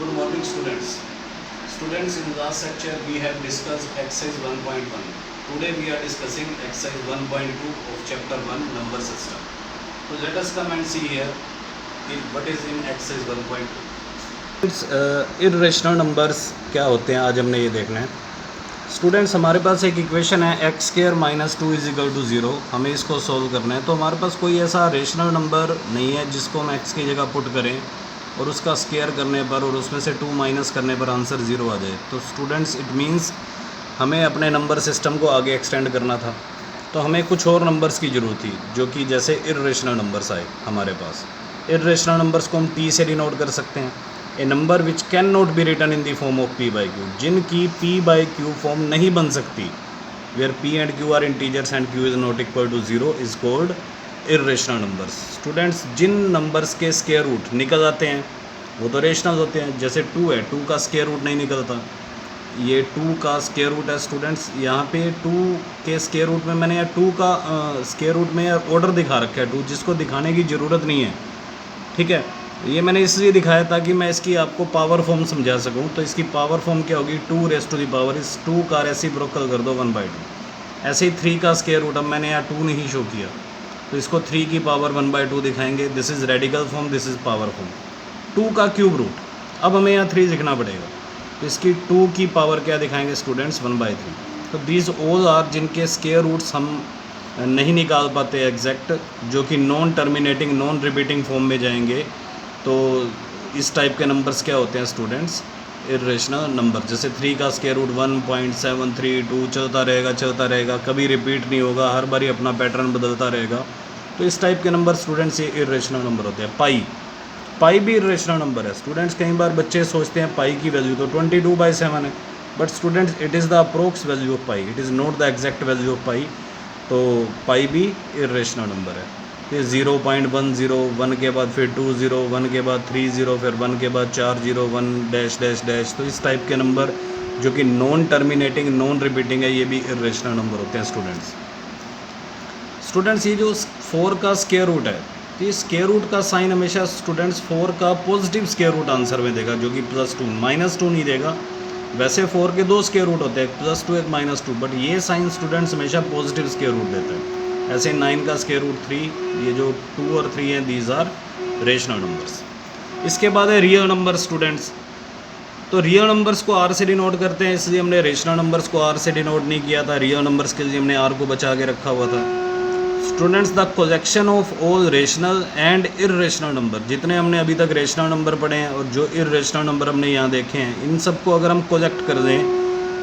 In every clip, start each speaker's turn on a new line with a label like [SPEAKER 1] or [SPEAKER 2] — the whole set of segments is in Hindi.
[SPEAKER 1] Good morning, students. Students, in last lecture we have discussed exercise 1.1. Today we are discussing exercise 1.2 of chapter 1 number system. So let us come and see here what is in exercise 1.2.
[SPEAKER 2] Irrational numbers क्या होते हैं आज हमने ये देखना है। स्टूडेंट्स, हमारे पास एक इक्वेशन है x square minus 2 is equal to 0। हमें इसको सॉल्व करना है। तो हमारे पास कोई ऐसा रेशनल नंबर नहीं है जिसको हम एक्स की जगह पुट करें और उसका स्क्वायर करने पर और उसमें से 2 माइनस करने पर आंसर 0 आ जाए। तो स्टूडेंट्स, इट मीन्स हमें अपने नंबर सिस्टम को आगे एक्सटेंड करना था। तो हमें कुछ और नंबर्स की ज़रूरत थी जो कि जैसे इर्रेशनल नंबर्स आए हमारे पास। इर्रेशनल नंबर्स को हम टी से डिनोट कर सकते हैं। A number which can not be written in the form of P by Q, जिनकी पी बाई क्यू फॉर्म नहीं बन सकती, where P and Q are integers and Q is not equal to 0 is called irrational numbers. Students, जिन नंबर्स के स्क्वायर रूट निकल आते हैं वो तो रेशनल होते हैं। जैसे 2 है, 2 का स्क्वायर रूट नहीं निकलता, ये 2 का स्क्वायर रूट है। स्टूडेंट्स, यहाँ पे 2 के स्क्वायर रूट में मैंने 2 का स्क्वायर रूट में ऑर्डर दिखा रखा है 2, जिसको दिखाने की ज़रूरत नहीं है। ठीक है, ये मैंने इसलिए दिखाया ताकि मैं इसकी आपको पावर फॉर्म समझा सकूं। तो इसकी पावर फॉर्म क्या होगी, 2 रेस टू द पावर इस 2 का रेसिप्रोकल कर दो 1/2। ऐसे ही 3 का स्क्वायर रूट, अब मैंने यहाँ 2 नहीं शो किया तो इसको 3 की पावर 1/2 दिखाएंगे। This is radical form, this is power form. 2 का क्यूब रूट, अब हमें यहाँ 3 लिखना पड़ेगा तो इसकी 2 की पावर क्या दिखाएंगे स्टूडेंट्स, 1/3। तो दीज ऑल आर जिनके स्क्वायर रूट्स हम नहीं निकाल पाते एग्जैक्ट, जो कि non terminating non repeating form में जाएंगे। तो इस टाइप के नंबर्स क्या होते हैं स्टूडेंट्स, इर्रेशनल नंबर। जैसे 3 का स्क्वायर रूट 1.732 चलता रहेगा, कभी रिपीट नहीं होगा, हर बारी अपना पैटर्न बदलता रहेगा। तो इस टाइप के नंबर स्टूडेंट्स ये इर्रेशनल नंबर होते हैं। पाई भी इर्रेशनल नंबर है स्टूडेंट्स। कई बार बच्चे सोचते हैं पाई की वैल्यू तो 22/7 है, but students it is the approx value of pi, it is not the exact value of pi. तो पाई भी इर्रेशनल नंबर है। ये 0.101 के बाद फिर 20, 1 के बाद 30, फिर 1 के बाद 40, 1 डैश डैश डैश। तो इस टाइप के नंबर जो कि नॉन टर्मिनेटिंग नॉन रिपीटिंग है, ये भी इर्रेशनल नंबर होते हैं स्टूडेंट्स, ये जो 4 का स्क्वायर रूट है, तो ये स्क्वायर रूट का साइन हमेशा स्टूडेंट्स 4 का पॉजिटिव स्क्वायर रूट आंसर में देगा, जो कि +2 -2 नहीं देगा। वैसे 4 के 2 स्क्वायर रूट होते हैं, एक +2 एक -2, बट ये साइन स्टूडेंट्स हमेशा पॉजिटिव स्क्वायर रूट देता है। ऐसे 9 का स्क्वायर रूट 3, ये जो 2 और 3 हैं, दीज आर रेशनल नंबर्स। इसके बाद है रियल नंबर स्टूडेंट्स। तो रियल नंबर्स को आर से डिनोट करते हैं, इसलिए हमने रेशनल नंबर्स को आर से डिनोट नहीं किया था। रियल नंबर्स के लिए हमने आर को बचा के रखा हुआ था। Students, the collection of all rational and irrational number, जितने हमने अभी तक रेशनल नंबर पढ़े हैं और जो इर्रेशनल नंबर हमने यहाँ देखे हैं, इन सबको अगर हम कलेक्ट कर दें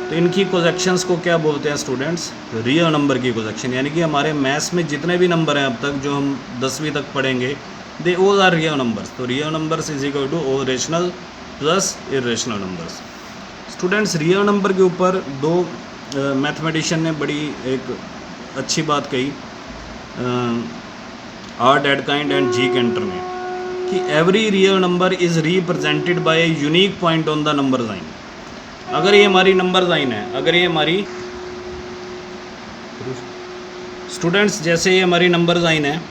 [SPEAKER 2] तो इनकी कलेक्शंस को क्या बोलते हैं स्टूडेंट्स, रियल नंबर की कलेक्शन। यानी कि हमारे मैथ्स में जितने भी नंबर हैं अब तक जो हम 10वीं तक पढ़ेंगे, they all are real numbers. तो real numbers is equal to all rational plus irrational numbers. Students, real number के ऊपर 2 मैथमेटिशियन ने बड़ी एक अच्छी बात कही, are Dedekind and G canter ने, कि every real number is represented by a unique point on the number line. अगर ये हमारी नंबर लाइन है, अगर ये हमारी स्टूडेंट्स, जैसे ये हमारी नंबर लाइन है,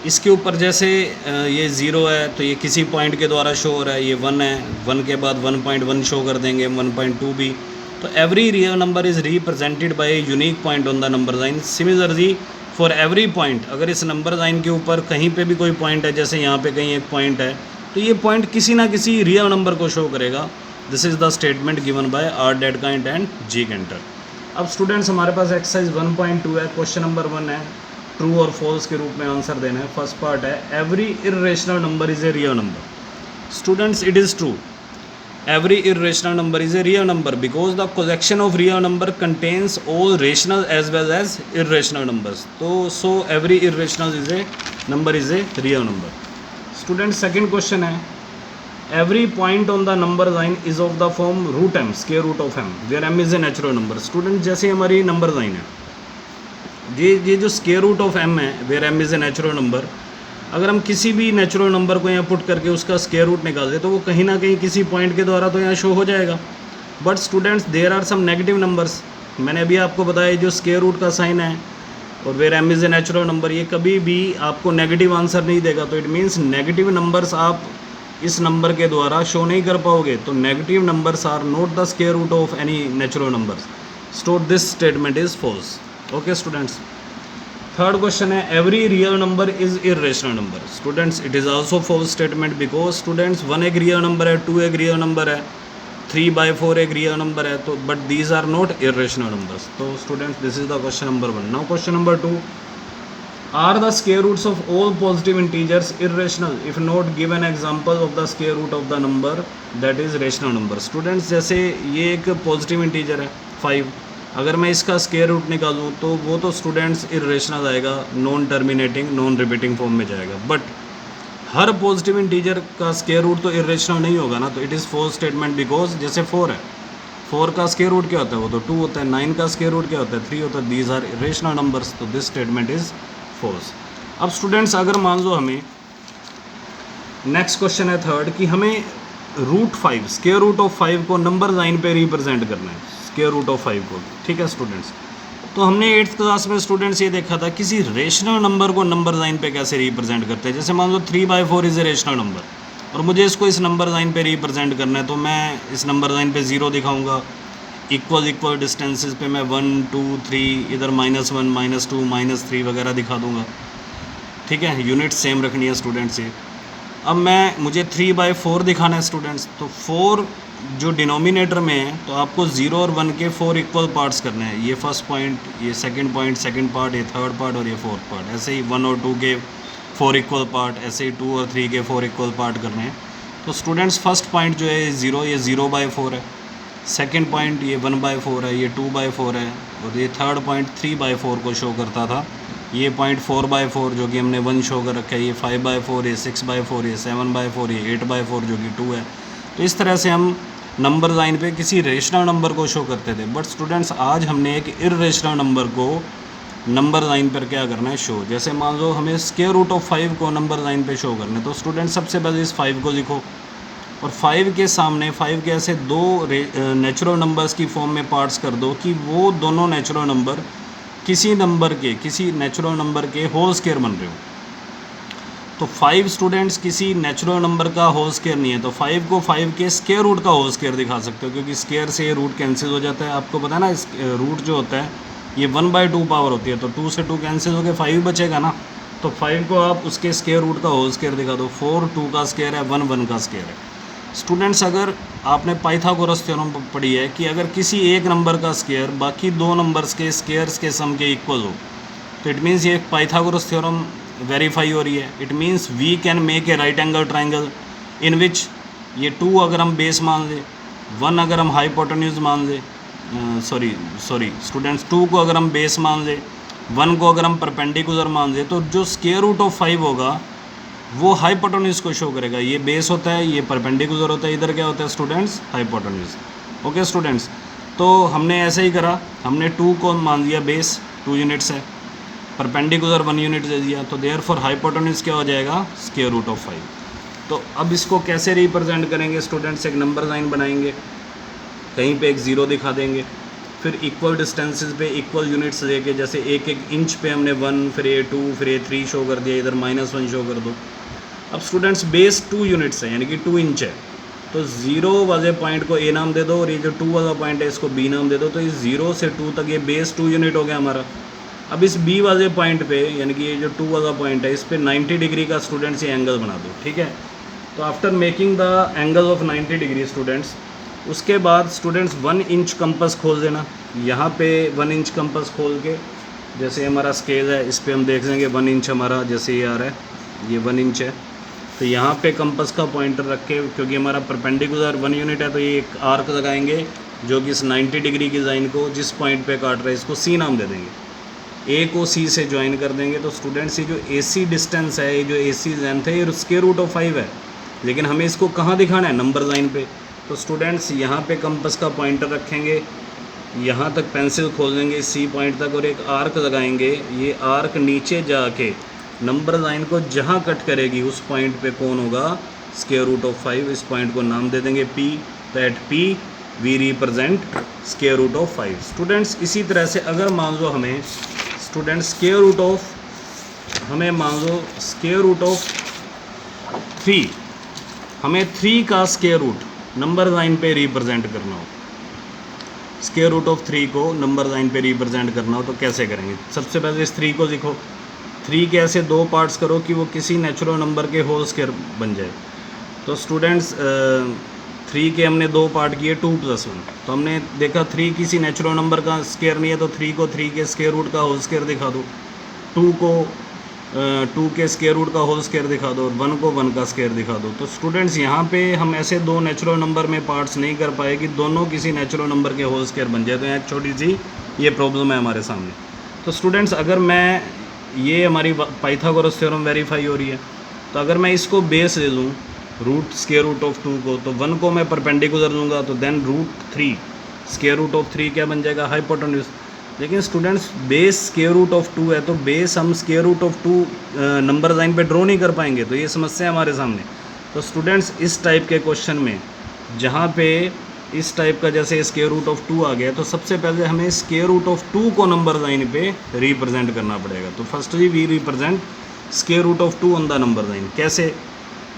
[SPEAKER 2] इसके ऊपर जैसे ये 0 है तो ये किसी पॉइंट के द्वारा शो हो रहा है, ये 1 है, 1 के बाद 1.1 शो कर देंगे, 1.2 भी। तो every real number is represented by a unique point on the number line. Similarly for every point, अगर इस नंबर लाइन के ऊपर कहीं पे भी कोई पॉइंट है, जैसे यहाँ पे कहीं एक पॉइंट है, तो ये पॉइंट किसी ना किसी रियल नंबर को शो करेगा। This is the statement given by R Dedekind and G Cantor. अब स्टूडेंट्स, हमारे पास एक्सरसाइज 1.2 है। क्वेश्चन नंबर 1 है, ट्रू और फॉल्स के रूप में आंसर देना है। फर्स्ट पार्ट है, every irrational number is a real number. Students, it is true, every irrational number is a real number because the collection of real number contains all rational as well as irrational numbers. So every irrational is a number is a real number. Students, second question है, every point on the number line is of the form root m, square root of m, where m is a natural number. Students, जैसे हमारी नंबर लाइन है, ये जो स्क्वायर रूट ऑफ m है, where m is a natural number, अगर हम किसी भी नेचुरल नंबर को यहाँ पुट करके उसका स्क्वायर रूट निकाल दें तो वो कहीं ना कहीं किसी पॉइंट के द्वारा तो यहाँ शो हो जाएगा। But students, there are some negative numbers. मैंने अभी आपको बताया जो स्क्वायर रूट का साइन है और where m is a natural number, ये कभी भी आपको नेगेटिव आंसर नहीं देगा। तो इट मीन्स नेगेटिव नंबर्स आप इस नंबर के द्वारा शो नहीं कर पाओगे तो negative numbers are not the square root of any natural numbers, so this statement is false. Okay students, third question है every real number is irrational number. Students it is also false statement because students 1 एक रियल नंबर है, 2 एक रियल नंबर है, 3/4 एक रियल नंबर है, तो but these are not irrational numbers. तो students this is the question number 1। Now question number 2, are the square roots of all positive integers irrational if not give an example of the square root of the number that is rational number. Students जैसे ये एक पॉजिटिव इंटीजर है 5, अगर मैं इसका स्क्वायर रूट निकालूँ तो वो तो स्टूडेंट्स इरेशनल आएगा, non terminating non repeating form में जाएगा, बट हर पॉजिटिव इंटीजर का स्क्वायर रूट तो इरेशनल नहीं होगा ना, तो it is false statement because जैसे 4 है, 4 का स्क्वायर रूट क्या होता है, वो तो 2 होता है, 9 का स्क्वायर रूट क्या होता है, 3 होता है, दीज आर इरेशनल नंबर्स, तो दिस स्टेटमेंट इज फॉल्स। अब स्टूडेंट्स अगर मान लो हमें नेक्स्ट क्वेश्चन है थर्ड कि हमें रूट 5 स्क्वायर रूट ऑफ 5 को नंबर लाइन पे रिप्रेजेंट करना है, स्क्वायर रूट ऑफ 5 को, ठीक है स्टूडेंट्स। तो हमने 8th क्लास में स्टूडेंट्स ये देखा था किसी रेशनल नंबर को नंबर लाइन पे कैसे रिप्रेजेंट करते हैं। जैसे मान लो 3/4 इज़ ए रेशनल नंबर और मुझे इसको इस नंबर लाइन पे रिप्रेजेंट करना है, तो मैं इस नंबर लाइन पे 0 दिखाऊंगा, इक्वल डिस्टेंसेस पे मैं 1 2 3 इधर -1 -2 -3 वगैरह दिखा दूंगा, ठीक है, यूनिट सेम रखनी है स्टूडेंट्स ये। अब मुझे 3/4 दिखाना है स्टूडेंट्स, तो 4 जो डिनोमिनेटर में है तो आपको 0 और 1 के 4 इक्वल पार्ट्स करने हैं, ये फर्स्ट पॉइंट, ये सेकंड पॉइंट, सेकंड पार्ट, ये थर्ड पार्ट और ये फोर्थ पार्ट, ऐसे ही 1 और 2 के 4 इक्वल पार्ट, ऐसे ही 2 और 3 के 4 इक्वल पार्ट करने हैं। तो स्टूडेंट्स फर्स्ट पॉइंट जो है 0, ये 0/4 है, सेकंड पॉइंट ये 1/4 है, ये 2/4 है, और ये थर्ड पॉइंट 3/4 को शो करता था, ये पॉइंट 4/4 जो कि हमने 1 शो कर रखा है, ये 5/4, ये 6/4, ये 7/4, ये 8/4 जो कि 2 है। तो इस तरह से हम नंबर लाइन पे किसी रेशनल नंबर को शो करते थे, बट स्टूडेंट्स आज हमने एक इरेशनल नंबर को नंबर लाइन पर क्या करना है, शो। जैसे मान लो हमें स्क्वायर रूट ऑफ 5 को नंबर लाइन पे शो करना है, तो स्टूडेंट्स सबसे पहले इस 5 को लिखो और 5 के सामने 5 के ऐसे 2 नेचुरल नंबर्स की फॉर्म में पार्ट्स कर दो कि वो दोनों नेचुरल नंबर किसी नेचुरल नंबर के होल स्क्वायर बन रहे हो। तो 5 स्टूडेंट्स किसी नेचुरल नंबर का होल स्क्वायर नहीं है, तो 5 को 5 के स्क्वायर रूट का होल स्क्वायर दिखा सकते हो, क्योंकि स्क्वायर से ये रूट कैंसिल हो जाता है। आपको पता है ना, इस रूट जो होता है ये 1/2 पावर होती है, तो 2 से 2 कैंसिल होकर 5 बचेगा ना, तो 5 को आप उसके स्क्वायर रूट का होल स्क्वायर दिखा दो। 4 2 का स्क्वायर है, 1 1 का स्क्वायर है। स्टूडेंट्स अगर आपने पाइथागोरस थ्योरम पढ़ी है कि अगर किसी एक नंबर का स्क्वायर बाकी 2 नंबर्स के स्क्वायर्स के सम के इक्वल हो, तो इट मीन्स ये पाइथागोरस थ्योरम वेरीफाई हो रही है। It means we can make a right angle triangle in which ये 2 अगर हम बेस मान ले, 1 अगर हम हाइपोटेन्यूज मान ले, सॉरी स्टूडेंट्स 2 को अगर हम बेस मान ले, 1 को अगर हम परपेंडिकुलर मान ले, तो जो स्क्वायर रूट ऑफ 5 होगा वो हाइपोटेन्यूज को शो करेगा। ये बेस होता है, ये परपेंडिकुलर होता है, इधर क्या होता है स्टूडेंट्स, हाइपोटेन्यूज। ओके स्टूडेंट्स, तो हमने ऐसे ही करा, हमने 2 को मान लिया बेस, 2 यूनिट्स है, परपेंडिकुलर 1 यूनिट दे दिया, तो देयरफॉर हाइपोटेन्यूज क्या हो जाएगा, स्क्वायर रूट ऑफ 5। तो अब इसको कैसे रिप्रेजेंट करेंगे स्टूडेंट्स, एक नंबर लाइन बनाएंगे, कहीं पे एक 0 दिखा देंगे, फिर इक्वल डिस्टेंसेस पे इक्वल यूनिट्स लेके, जैसे 1 इंच पे हमने 1, फिर ये 2, फिर ये 3 शो कर दिया, इधर -1 शो कर दो। अब स्टूडेंट्स बेस 2 यूनिट्स है, यानी कि 2 इंच है, तो 0 वाले पॉइंट को ए नाम दे दो और ये जो 2 वाला पॉइंट है इसको बी नाम दे दो। तो इस 0 से 2 तक ये बेस 2 यूनिट हो गया हमारा। अब इस बी वाले पॉइंट पे, यानी कि ये जो 2 वाला पॉइंट है, इस पे 90 डिग्री का स्टूडेंट्स ये एंगल बना दो, ठीक है। तो after making the angle of 90 degree students, उसके बाद स्टूडेंट्स 1 इंच कंपास खोल देना। यहाँ पे 1 इंच कंपास खोल के, जैसे हमारा स्केल है इस पर हम देख लेंगे 1 इंच हमारा, जैसे ये आ रहा है, ये 1 इंच है, तो यहाँ पे कंपास का पॉइंटर रख के, क्योंकि हमारा परपेंडिकुलर 1 यूनिट है, तो ये एक आर्क लगाएंगे जो कि इस 90 डिग्री की लाइन को जिस पॉइंट पे काट रहा है इसको सी नाम दे देंगे, ए को सी से ज्वाइन कर देंगे। तो स्टूडेंट्स ये जो ए सी डिस्टेंस है, ये जो ए सी लेंथ है, ये स्क्वायर रूट ऑफ 5 है, लेकिन हमें इसको कहाँ दिखाना है, नंबर लाइन पे। तो स्टूडेंट्स यहाँ पे कंपास का पॉइंटर रखेंगे, यहाँ तक पेंसिल खोल देंगे सी पॉइंट तक और एक आर्क लगाएंगे। ये आर्क नीचे जाके नंबर लाइन को जहाँ कट करेगी उस पॉइंट पे कौन होगा, स्क्वायर रूट ऑफ 5। इस पॉइंट को नाम दे देंगे P, तो at P we represent square root of 5। Students इसी तरह से अगर मान लो हमें स्टूडेंट्स स्क्वायर रूट ऑफ 3 हमें 3 का स्क्वायर रूट नंबर लाइन पे रिप्रेजेंट करना हो, स्क्वायर रूट ऑफ 3 को नंबर लाइन पे रिप्रेजेंट करना हो तो कैसे करेंगे? सबसे पहले इस 3 को लिखो, 3 के ऐसे 2 पार्ट्स करो कि वो किसी नेचुरल नंबर के होल स्क्वायर बन जाए। तो स्टूडेंट्स 3 के हमने 2 पार्ट किए 2 + 1, तो हमने देखा 3 किसी नेचुरल नंबर का स्क्वायर नहीं है, तो 3 को 3 के स्क्वायर रूट का होल स्क्वायर दिखा दो, 2 को 2 के स्क्वायर रूट का होल स्क्वायर दिखा दो, और 1 को 1 का स्क्वायर दिखा दो। तो स्टूडेंट्स यहाँ पे हम ऐसे 2 नेचुरल नंबर में पार्ट्स नहीं कर पाए कि दोनों किसी नेचुरल नंबर के होल स्क्वायर बन जाए। तो यहाँ एक छोटी सी ये प्रॉब्लम है हमारे सामने। तो स्टूडेंट्स अगर मैं ये हमारी पाइथागोरस थ्योरम वेरीफाई हो रही है, तो अगर मैं इसको बेस ले लूँ रूट स्क्वायर रूट ऑफ 2 को, तो 1 को मैं परपेंडिकुलर लूँगा, तो देन √3 स्क्वायर रूट ऑफ 3 क्या बन जाएगा? हाइपोटेन्यूज। लेकिन students base square root of 2 है, तो बेस हम square root of 2 number line पे ड्रॉ नहीं कर पाएंगे, तो ये समस्या है हमारे सामने। तो स्टूडेंट्स इस टाइप के क्वेश्चन में जहाँ पे इस टाइप का जैसे स्क्वायर रूट ऑफ 2 आ गया, तो सबसे पहले हमें स्क्वायर रूट ऑफ 2 को नंबर लाइन पे रिप्रेजेंट करना पड़ेगा। तो firstly we represent square root of 2 on the number line. कैसे?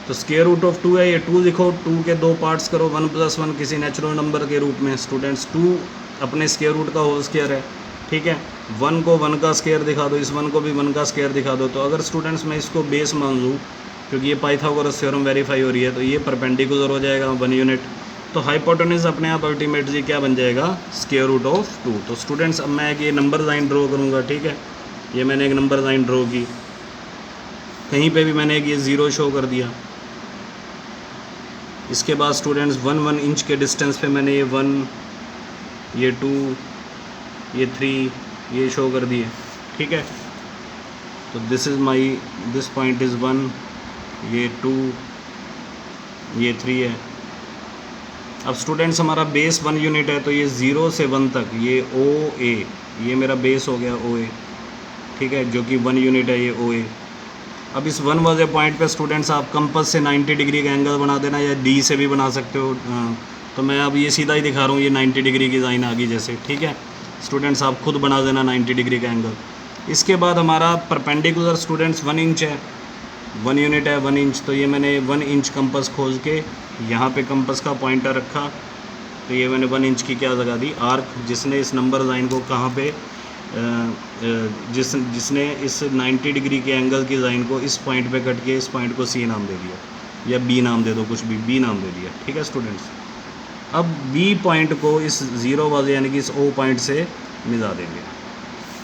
[SPEAKER 2] तो स्क्वायर रूट ऑफ 2 है, ये 2 लिखो, 2 के 2 पार्ट्स करो, 1 + 1 किसी नेचुरल नंबर के रूप में। स्टूडेंट्स 2 अपने स्क्वायर रूट का होल स्क्वायर है, ठीक है। 1 को 1 का स्क्वायर दिखा दो, इस 1 को भी 1 का स्क्वायर दिखा दो। तो अगर स्टूडेंट्स मैं इसको बेस मान लूँ, क्योंकि ये पाइथागोरस थ्योरम वेरीफाई हो रही है, तो ये परपेंडिकुलर हो जाएगा 1 यूनिट। तो हाइपोटेन्यूज अपने आप अल्टीमेटली क्या बन जाएगा? Square root of 2। तो स्टूडेंट्स अब मैं एक ये नंबर लाइन ड्रॉ करूँगा, ठीक है। ये मैंने एक नंबर लाइन ड्रॉ की, कहीं पे भी मैंने एक ये 0 शो कर दिया। इसके बाद स्टूडेंट्स 1 इंच के डिस्टेंस पे मैंने ये 1, ये 2, ये 3 ये शो कर दिए, ठीक है। तो दिस पॉइंट इज़ 1, ये 2, ये 3 है। अब स्टूडेंट्स हमारा बेस 1 यूनिट है, तो ये 0 से 1 तक ये OA, ये मेरा बेस हो गया OA, ठीक है, जो कि 1 यूनिट है ये OA। अब इस 1 वाले पॉइंट पे स्टूडेंट्स आप कंपास से 90 डिग्री का एंगल बना देना, या D से भी बना सकते हो। तो मैं अब ये सीधा ही दिखा रहा हूँ, ये 90 डिग्री की लाइन आ गई जैसे, ठीक है। स्टूडेंट्स आप खुद बना देना 90 डिग्री का एंगल। इसके बाद हमारा परपेंडिकुलर स्टूडेंट्स 1 इंच है, 1 यूनिट है 1 इंच। तो ये मैंने 1 इंच कंपास खोल के यहाँ पे कंपास का पॉइंटर रखा, तो ये मैंने 1 इंच की क्या लगा दी? आर्क, जिसने इस नंबर लाइन को कहाँ पे जिसने इस 90 डिग्री के एंगल की लाइन को इस पॉइंट पे कट के इस पॉइंट को C नाम दे दिया, या B नाम दे दो, कुछ भी B नाम दे दिया, ठीक है स्टूडेंट्स। अब B पॉइंट को इस 0 वाले यानी कि इस O पॉइंट से मिला देंगे।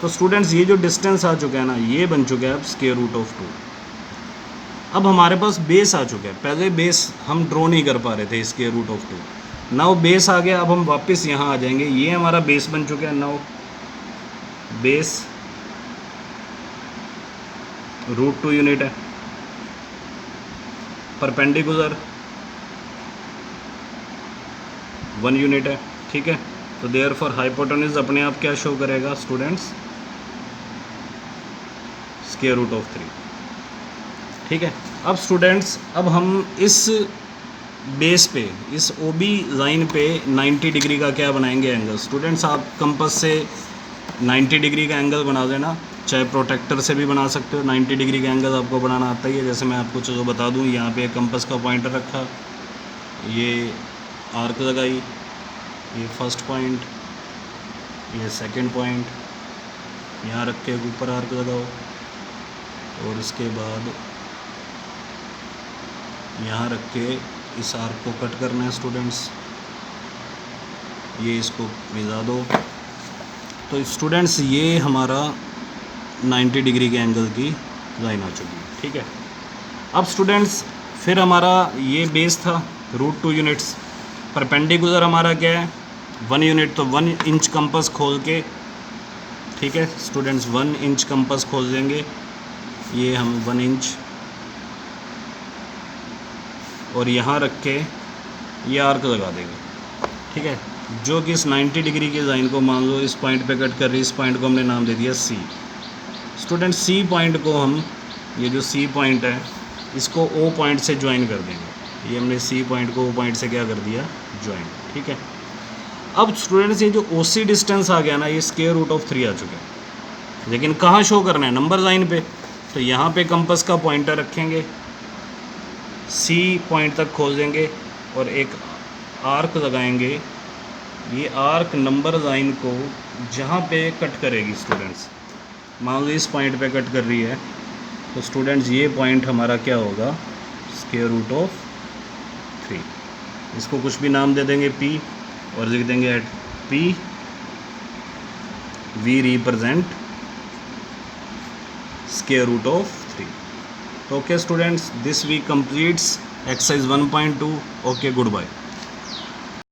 [SPEAKER 2] तो स्टूडेंट्स ये जो डिस्टेंस आ चुका है ना, ये बन चुका है अब स्क्वायर रूट ऑफ 2। अब हमारे पास बेस आ चुका है, पहले बेस हम ड्रॉ नहीं कर पा रहे थे square root of 2। Now base आ गया, अब हम वापस यहाँ आ जाएंगे, ये हमारा बेस बन चुका है। नाउ बेस √2 यूनिट है, परपेंडिकुलर 1 यूनिट है, ठीक है। तो देयरफॉर हाइपोटेन्यूज अपने आप क्या शो करेगा स्टूडेंट्स? स्क्वायर रूट ऑफ 3, ठीक है। अब स्टूडेंट्स अब हम इस बेस पे इस OB लाइन पे 90 डिग्री का क्या बनाएंगे? एंगल। स्टूडेंट्स आप कंपास से 90 डिग्री का एंगल बना देना, चाहे प्रोटेक्टर से भी बना सकते हो। 90 डिग्री का एंगल आपको बनाना आता ही है, जैसे मैं आपको चलो बता दूं। यहाँ पे कंपास का पॉइंटर रखा, ये आर्क लगाई, ये फर्स्ट पॉइंट, ये सेकंड पॉइंट, यहाँ रख के ऊपर आर्क लगाओ, और इसके बाद यहाँ रख के इस आर्क को कट करना है स्टूडेंट्स, ये इसको मिला दो। तो स्टूडेंट्स ये हमारा 90 डिग्री के एंगल की लाइन आ चुकी है, ठीक है। अब स्टूडेंट्स फिर हमारा ये बेस था √2 यूनिट्स, परपेंडिकुलर हमारा क्या है? 1 यूनिट। तो 1 इंच कंपास खोल के, ठीक है स्टूडेंट्स, 1 इंच कंपास खोल देंगे, ये हम 1 इंच, और यहाँ रख के ये आर्क लगा देंगे, ठीक है, जो कि इस 90 डिग्री की लाइन को मान लो इस पॉइंट पे कट कर रही है। इस पॉइंट को हमने नाम दे दिया C। स्टूडेंट C पॉइंट को हम, ये जो C पॉइंट है, इसको O पॉइंट से ज्वाइन कर देंगे। ये हमने C पॉइंट को O पॉइंट से क्या कर दिया? ज्वाइन, ठीक है। अब स्टूडेंट्स ये जो OC डिस्टेंस आ गया ना, ये स्क्वायर रूट ऑफ 3 आ चुका है, लेकिन कहाँ शो करना है? नंबर लाइन पे। तो यहाँ पे कंपास का पॉइंटर रखेंगे, सी पॉइंट तक खोल देंगे और एक आर्क लगाएंगे। ये आर्क नंबर लाइन को जहाँ पे कट करेगी स्टूडेंट्स, मान लो इस पॉइंट पे कट कर रही है, तो स्टूडेंट्स ये पॉइंट हमारा क्या होगा, स्क्वायर रूट ऑफ 3। इसको कुछ भी नाम दे देंगे P और लिख देंगे at P we represent square root of 3। तो okay students, this week completes exercise 1.2. Okay, goodbye.